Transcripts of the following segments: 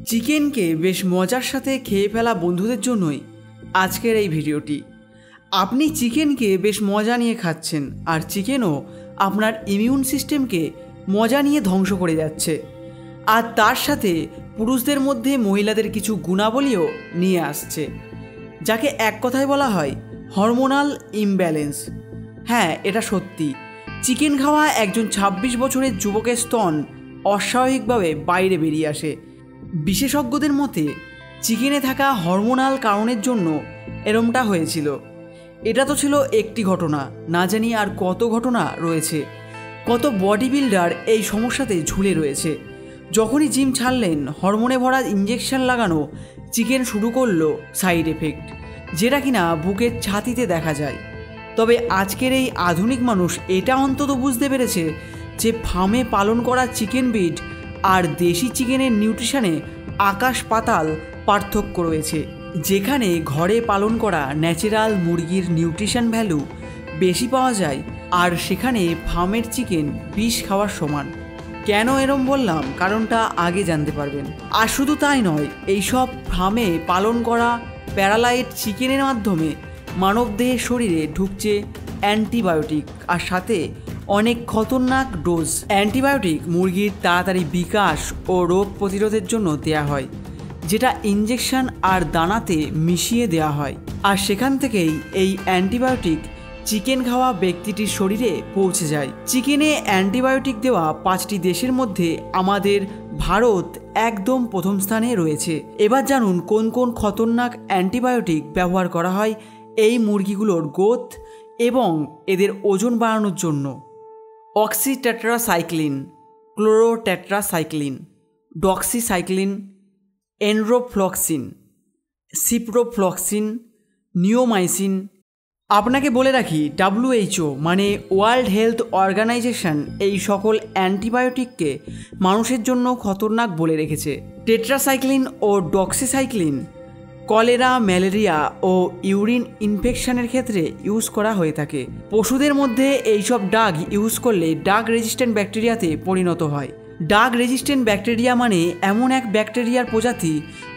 চিকেনকে বেশ মজার সাথে খেয়ে ফেলা বন্ধুদের জন্যই আজকের এই ভিডিওটি। আপনি চিকেনকে বেশ মজা নিয়ে খাচ্ছেন, আর চিকেনও আপনার ইমিউন সিস্টেমকে মজা নিয়ে ধ্বংস করে যাচ্ছে, আর তার সাথে পুরুষদের মধ্যে মহিলাদের কিছু গুণাবলীও নিয়ে আসছে, যাকে এক কথায় বলা হয় হরমোনাল ইমব্যালেন্স। হ্যাঁ, এটা সত্যি। চিকেন খাওয়া একজন 26 বছরের যুবকের স্তন অস্বাভাবিকভাবে বাইরে বেরিয়ে আসে। বিশেষজ্ঞদের মতে চিকেনে থাকা হরমোনাল কারণের জন্য এরমটা হয়েছিল। এটা তো ছিল একটি ঘটনা, না জানি আর কত ঘটনা রয়েছে। কত বডি বিল্ডার এই সমস্যাতে ঝুলে রয়েছে। যখনই জিম ছাড়লেন, হরমোনে ভরা ইঞ্জেকশন লাগানো চিকেন শুরু করলো সাইড এফেক্ট, যেটা কিনা বুকের ছাতিতে দেখা যায়। তবে আজকের এই আধুনিক মানুষ এটা অন্তত বুঝতে পেরেছে যে ফার্মে পালন করা চিকেন ব্রিড আর দেশি চিকেনের নিউট্রিশনে আকাশ পাতাল পার্থক্য রয়েছে। যেখানে ঘরে পালন করা ন্যাচারাল মুরগির নিউট্রিশন ভ্যালু বেশি পাওয়া যায়, আর সেখানে ফার্মের চিকেন বিষ খাওয়ার সমান। কেন এরম বললাম, কারণটা আগে জানতে পারবেন। আর শুধু তাই নয়, এইসব ফার্মে পালন করা প্যারালাইট চিকেনের মাধ্যমে মানবদেহের শরীরে ঢুকছে অ্যান্টিবায়োটিক, আর সাথে অনেক খতরনাক ডোজ। অ্যান্টিবায়োটিক মুরগির তাড়াতাড়ি বিকাশ ও রোগ প্রতিরোধের জন্য দেয়া হয়, যেটা ইঞ্জেকশন আর দানাতে মিশিয়ে দেওয়া হয়। আর সেখান থেকেই এই অ্যান্টিবায়োটিক চিকেন খাওয়া ব্যক্তিটির শরীরে পৌঁছে যায়। চিকেনে অ্যান্টিবায়োটিক দেওয়া 5টি দেশের মধ্যে আমাদের ভারত একদম প্রথম স্থানে রয়েছে। এবার জানুন কোন কোন খতরনাক অ্যান্টিবায়োটিক ব্যবহার করা হয় এই মুরগিগুলোর গ্রোথ এবং এদের ওজন বাড়ানোর জন্য। Oxytetracycline, chlortetracycline, doxycycline, enrofloxacin, ciprofloxacin, neomycin. আপনাকে বলে রাখি, WHO মানে ওয়ার্ল্ড হেলথ অর্গানাইজেশন এই সকল অ্যান্টিবায়োটিককে মানুষের জন্য খতরনাক বলে রেখেছে। টেট্রাসাইক্লিন ও ডক্সিসাইক্লিন কলেরা, ম্যালেরিয়া ও ইউরিন ইনফেকশনের ক্ষেত্রে ইউজ করা হয়ে থাকে। পশুদের মধ্যে এইসব ড্রাগ ইউজ করলে ড্রাগ রেজিস্ট্যান্ট ব্যাকটেরিয়াতে পরিণত হয়। ড্রাগ রেজিস্ট্যান্ট ব্যাকটেরিয়া মানে এমন এক ব্যাকটেরিয়ার প্রজাতি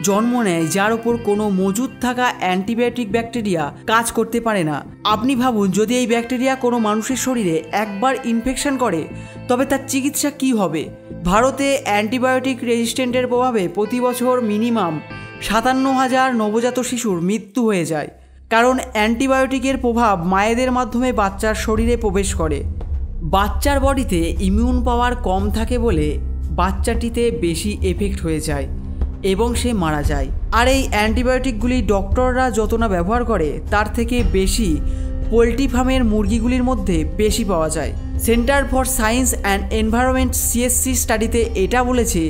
জন্ম নেয় যার ওপর কোনো মজুদ থাকা অ্যান্টিবায়োটিক ব্যাকটেরিয়া কাজ করতে পারে না। আপনি ভাবুন, যদি এই ব্যাকটেরিয়া কোনো মানুষের শরীরে একবার ইনফেকশন করে, তবে তার চিকিৎসা কী হবে? ভারতে অ্যান্টিবায়োটিক রেজিস্ট্যান্টের প্রভাবে প্রতি বছর মিনিমাম 57,000 নবজাত শিশুর মৃত্যু হয়ে যায়, কারণ অ্যান্টিবায়োটিকের প্রভাব মায়েদের মাধ্যমে বাচ্চার শরীরে প্রবেশ করে। বাচ্চার বডিতে ইমিউন পাওয়ার কম থাকে বলে বাচ্চাটিতে বেশি এফেক্ট হয়ে যায় এবং সে মারা যায়। আর এই অ্যান্টিবায়োটিকগুলি ডক্টররা যত না ব্যবহার করে, তার থেকে বেশি পোলট্রি ফার্মের মুরগিগুলির মধ্যে বেশি পাওয়া যায়। Centre for science and environment CSC স্টাডিতে এটা বলেছে,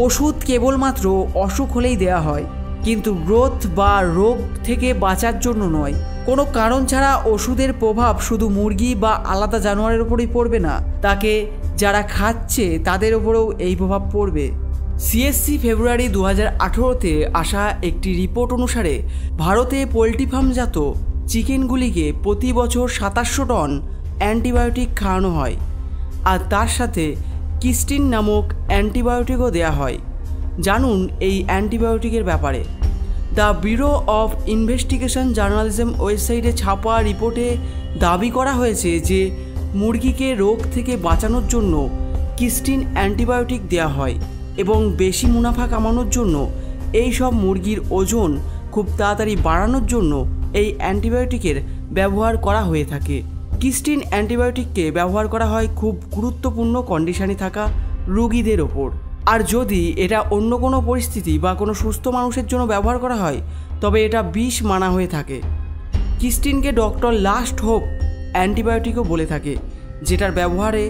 ওষুধ কেবলমাত্র অসুখ হলেই দেওয়া হয়, কিন্তু গ্রোথ বা রোগ থেকে বাঁচার জন্য নয়। কোনো কারণ ছাড়া ওষুধের প্রভাব শুধু মুরগি বা আলাদা জানোয়ারের ওপরই পড়বে না, তাকে যারা খাচ্ছে তাদের ওপরেও এই প্রভাব পড়বে। CSC ফেব্রুয়ারি 2018-তে আসা একটি রিপোর্ট অনুসারে ভারতে পোলট্রি ফার্মজাত চিকেনগুলিকে প্রতি বছর 2700 টন অ্যান্টিবায়োটিক খাওয়ানো হয়, আর তার সাথে কিস্টিন নামক অ্যান্টিবায়োটিকও দেওয়া হয়। জানুন এই অ্যান্টিবায়োটিকের ব্যাপারে। The bureau of investigation journalism ওয়েবসাইটে ছাপা রিপোর্টে দাবি করা হয়েছে যে মুরগিকে রোগ থেকে বাঁচানোর জন্য কিস্টিন অ্যান্টিবায়োটিক দেওয়া হয়, এবং বেশি মুনাফা কামানোর জন্য এই সব মুরগির ওজন খুব তাড়াতাড়ি বাড়ানোর জন্য এই অ্যান্টিবায়োটিকের ব্যবহার করা হয়ে থাকে। কিস্টিন অ্যান্টিবায়োটিককে ব্যবহার করা হয় খুব গুরুত্বপূর্ণ কন্ডিশনে থাকা রোগীদের ওপর, আর যদি এটা অন্য কোনো পরিস্থিতি বা কোনো সুস্থ মানুষের জন্য ব্যবহার করা হয়, তবে এটা বিষ মানা হয়ে থাকে। কিস্টিনকে ডক্টর লাস্ট হোপ অ্যান্টিবায়োটিকও বলে থাকে, যেটার ব্যবহারে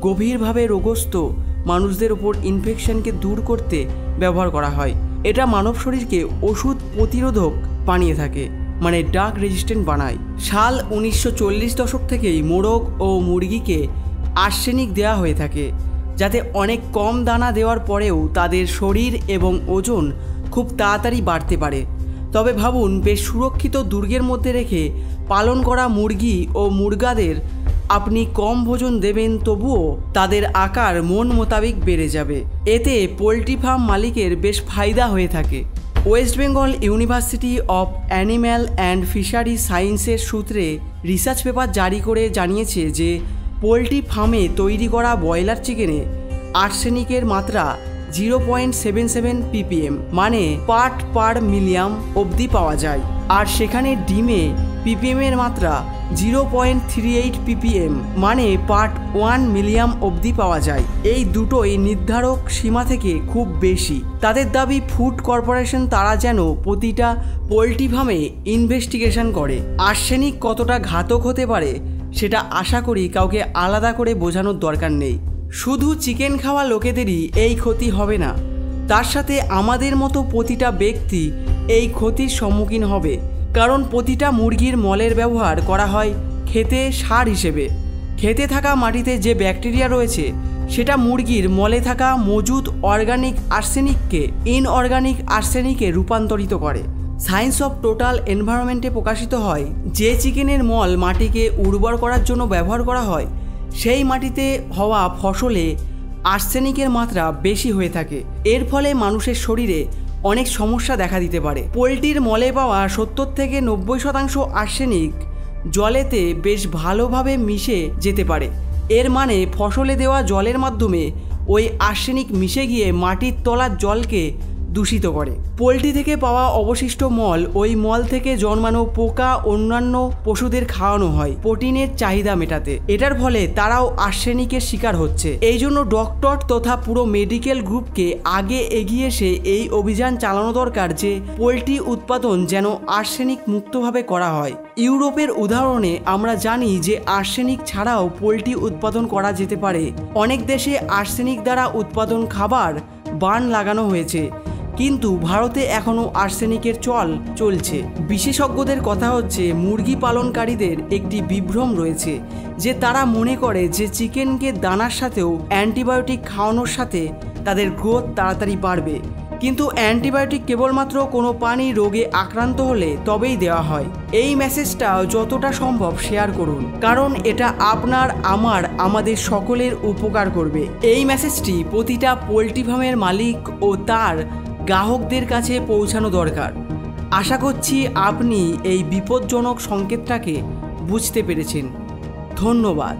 গভীরভাবে রোগগ্রস্ত মানুষদের ওপর ইনফেকশনকে দূর করতে ব্যবহার করা হয়। এটা মানব শরীরকে ওষুধ প্রতিরোধক বানিয়ে থাকে, মানে ড্রাগ রেজিস্ট্যান্ট বানায়। সাল 1940 দশক থেকেই মোরগ ও মুরগিকে আর্সেনিক দেওয়া হয়ে থাকে, যাতে অনেক কম দানা দেওয়ার পরেও তাদের শরীর এবং ওজন খুব তাড়াতাড়ি বাড়তে পারে। তবে ভাবুন, বেশ সুরক্ষিত দুর্গের মধ্যে রেখে পালন করা মুরগি ও মুরগাদের আপনি কম ভোজন দেবেন তবুও তাদের আকার মন মোতাবেক বেড়ে যাবে। এতে পোলট্রি ফার্ম মালিকের বেশ ফায়দা হয়ে থাকে। West Bengal university of animal and fishery সায়েন্সের সূত্রে রিসার্চ পেপার জারি করে জানিয়েছে যে পোলট্রি ফার্মে তৈরি করা ব্রয়লার চিকেনে আর্সেনিকের মাত্রা 0.77 ppm মানে পার্ট পার মিলিয়ন অবধি পাওয়া যায়, আর সেখানে ডিমে পিপিএমের মাত্রা 0.38 ppm মানে পার্ট 1 মিলিয়ন অবধি পাওয়া যায়। এই দুটোই নির্ধারক সীমা থেকে খুব বেশি। তাদের দাবি ফুড কর্পোরেশন তারা যেন প্রতিটা পোলট্রি ফার্মে ইনভেস্টিগেশন করে। আর্সেনিক কতটা ঘাতক হতে পারে সেটা আশা করি কাউকে আলাদা করে বোঝানোর দরকার নেই। শুধু চিকেন খাওয়া লোকেদেরই এই ক্ষতি হবে না, তার সাথে আমাদের মতো প্রতিটা ব্যক্তি এই ক্ষতির সম্মুখীন হবে, কারণ প্রতিটা মুরগির মলের ব্যবহার করা হয় খেতে সার হিসেবে। খেতে থাকা মাটিতে যে ব্যাকটেরিয়া রয়েছে সেটা মুরগির মলে থাকা মজুদ অর্গানিক আর্সেনিককে ইনঅর্গানিক আর্সেনিকে রূপান্তরিত করে। সায়েন্স অফ টোটাল এনভায়রনমেন্টে প্রকাশিত হয় যে চিকেনের মল মাটিকে উর্বর করার জন্য ব্যবহার করা হয় সেই মাটিতে হওয়া ফসলে আর্সেনিকের মাত্রা বেশি হয়ে থাকে। এর ফলে মানুষের শরীরে অনেক সমস্যা দেখা দিতে পারে। পোলট্রির মলে পাওয়া 70 থেকে 90% আর্সেনিক জলেতে বেশ ভালোভাবে মিশে যেতে পারে। এর মানে ফসলে দেওয়া জলের মাধ্যমে ওই আর্সেনিক মিশে গিয়ে মাটির তলার জলকে দূষিত করে। পোলট্রি থেকে পাওয়া অবশিষ্ট মল ওই মল থেকে জন্মানো পোকা অন্যান্য পশুদের খাওয়ানো হয় প্রোটিনের চাহিদা মেটাতে। এটার ফলে তারাও আর্সেনিকের শিকার হচ্ছে। এই জন্য ডক্টর তথা পুরো মেডিকেল গ্রুপকে আগে এগিয়ে এসে এই অভিযান চালানো দরকার যে পোলট্রি উৎপাদন যেন আর্সেনিক মুক্তভাবে করা হয়। ইউরোপের উদাহরণে আমরা জানি যে আর্সেনিক ছাড়াও পোলট্রি উৎপাদন করা যেতে পারে। অনেক দেশে আর্সেনিক দ্বারা উৎপাদন খাবার বান লাগানো হয়েছে, কিন্তু ভারতে এখনও আর্সেনিকের চলছে। বিশেষজ্ঞদের কথা হচ্ছে মুরগি পালনকারীদের একটি বিভ্রম রয়েছে যে তারা মনে করে যে চিকেনকে দানার সাথেও অ্যান্টিবায়োটিক খাওয়ানোর সাথে তাদের গ্রোথ তাড়াতাড়ি বাড়বে, কিন্তু অ্যান্টিবায়োটিক কেবলমাত্র কোনো প্রাণী রোগে আক্রান্ত হলে তবেই দেওয়া হয়। এই মেসেজটা যতটা সম্ভব শেয়ার করুন, কারণ এটা আপনার আমাদের সকলের উপকার করবে। এই মেসেজটি প্রতিটা পোলট্রি ফার্মের মালিক ও তার গ্রাহকদের কাছে পৌঁছানো দরকার। আশা করছি আপনি এই বিপজ্জনক সংকেতটাকে বুঝতে পেরেছেন। ধন্যবাদ।